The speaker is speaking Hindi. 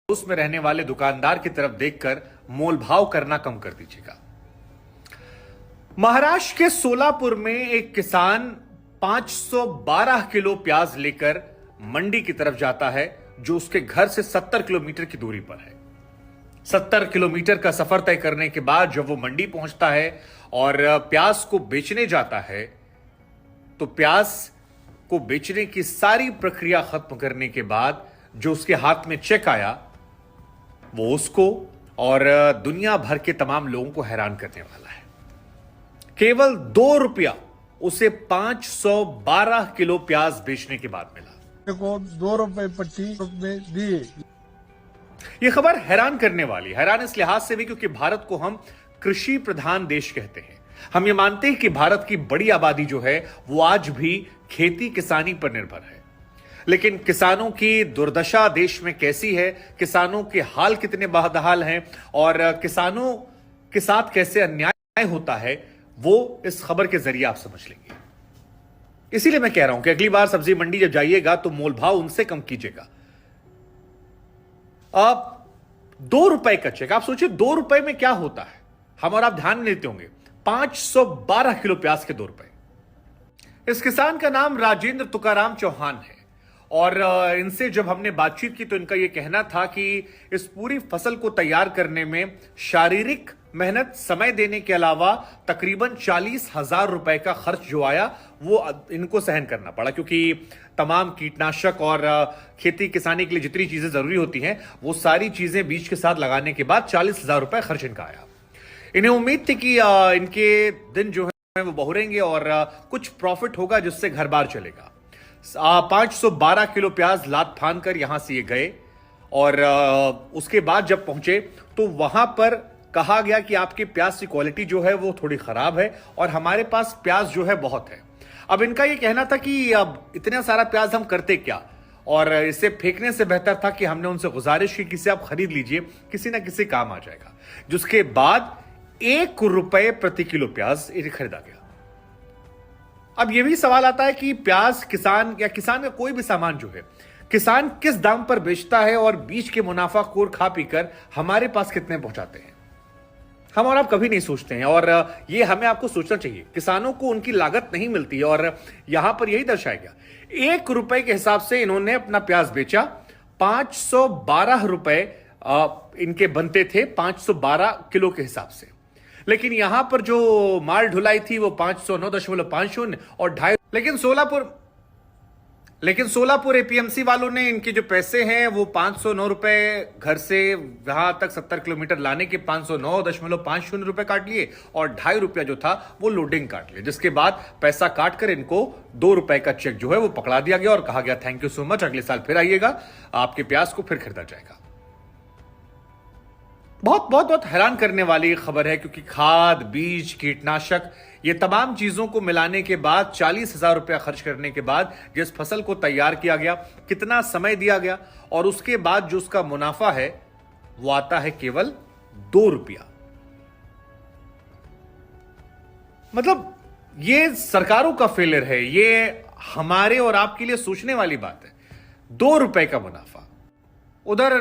उसमें रहने वाले दुकानदार की तरफ देखकर मोलभाव करना कम कर दीजिएगा। महाराष्ट्र के सोलापुर में एक किसान 512 किलो प्याज लेकर मंडी की तरफ जाता है, जो उसके घर से 70 किलोमीटर की दूरी पर है। 70 किलोमीटर का सफर तय करने के बाद जब वो मंडी पहुंचता है और प्याज को बेचने जाता है, तो प्याज को बेचने की सारी प्रक्रिया खत्म करने के बाद जो उसके हाथ में चेक आया, वो उसको और दुनिया भर के तमाम लोगों को हैरान करने वाला है। केवल 2 रुपया उसे 512 किलो प्याज बेचने के बाद मिला। को 2.25 दिए। यह खबर हैरान करने वाली, हैरान इस लिहाज से भी क्योंकि भारत को हम कृषि प्रधान देश कहते हैं। हम ये मानते हैं कि भारत की बड़ी आबादी जो है वो आज भी खेती किसानी पर निर्भर है, लेकिन किसानों की दुर्दशा देश में कैसी है, किसानों के हाल कितने बदहाल हैं और किसानों के साथ कैसे अन्याय होता है, वो इस खबर के जरिए आप समझ लेंगे। इसीलिए मैं कह रहा हूं कि अगली बार सब्जी मंडी जब जाइएगा तो मोलभाव उनसे कम कीजिएगा। अब 2 रुपए का चेक, आप सोचिए 2 रुपए में क्या होता है। हम और आप ध्यान नहीं देते होंगे, 512 किलो प्याज के 2 रुपए। इस किसान का नाम राजेंद्र तुकाराम चौहान है और इनसे जब हमने बातचीत की तो इनका यह कहना था कि इस पूरी फसल को तैयार करने में शारीरिक मेहनत, समय देने के अलावा तकरीबन 40,000 रुपए का खर्च जो आया वो इनको सहन करना पड़ा, क्योंकि तमाम कीटनाशक और खेती किसानी के लिए जितनी चीजें जरूरी होती हैं वो सारी चीजें बीज के साथ लगाने के बाद 40,000 रुपए खर्च इनका आया। इन्हें उम्मीद थी कि इनके दिन जो है वो बहुरेंगे और कुछ प्रॉफिट होगा जिससे घर बार चलेगा। 512 किलो प्याज लाद फान कर यहां से ये गए और उसके बाद जब पहुंचे तो वहां पर कहा गया कि आपके प्याज की क्वालिटी जो है वो थोड़ी खराब है और हमारे पास प्याज जो है बहुत है। अब इनका ये कहना था कि अब इतना सारा प्याज हम करते क्या, और इसे फेंकने से बेहतर था कि हमने उनसे गुजारिश की किसी आप खरीद लीजिए, किसी ना किसी काम आ जाएगा। जिसके बाद 1 रुपए प्रति किलो प्याज खरीदा गया। अब यह भी सवाल आता है कि प्याज किसान या किसान का कोई भी सामान जो है, किसान किस दाम पर बेचता है और बीच के मुनाफाखोर खा पीकर हमारे पास कितने पहुंचाते हैं, हम और आप कभी नहीं सोचते हैं। और ये हमें आपको सोचना चाहिए। किसानों को उनकी लागत नहीं मिलती है और यहां पर यही दर्शाया गया। 1 रुपए के हिसाब से इन्होंने अपना प्याज बेचा। 512 रुपए इनके बनते थे 512 किलो के हिसाब से, लेकिन यहां पर जो माल ढुलाई थी वो 509.50 और 2.5। लेकिन सोलापुर एपीएमसी वालों ने इनके जो पैसे हैं वो 509 रुपए घर से वहां तक 70 किलोमीटर लाने के 509.50 रुपए काट लिए और 2.5 रुपया जो था वो लोडिंग काट लिया। जिसके बाद पैसा काट कर इनको 2 रुपए का चेक जो है वो पकड़ा दिया गया और कहा गया थैंक यू सो मच, अगले साल फिर आइएगा, आपके प्याज को फिर खरीदा जाएगा। बहुत बहुत बहुत हैरान करने वाली खबर है, क्योंकि खाद, बीज, कीटनाशक, ये तमाम चीजों को मिलाने के बाद 40,000 रुपया खर्च करने के बाद जिस फसल को तैयार किया गया, कितना समय दिया गया और उसके बाद जो उसका मुनाफा है वो आता है केवल 2 रुपया। मतलब ये सरकारों का फेलियर है, ये हमारे और आपके लिए सोचने वाली बात है। 2 रुपए का मुनाफा। उधर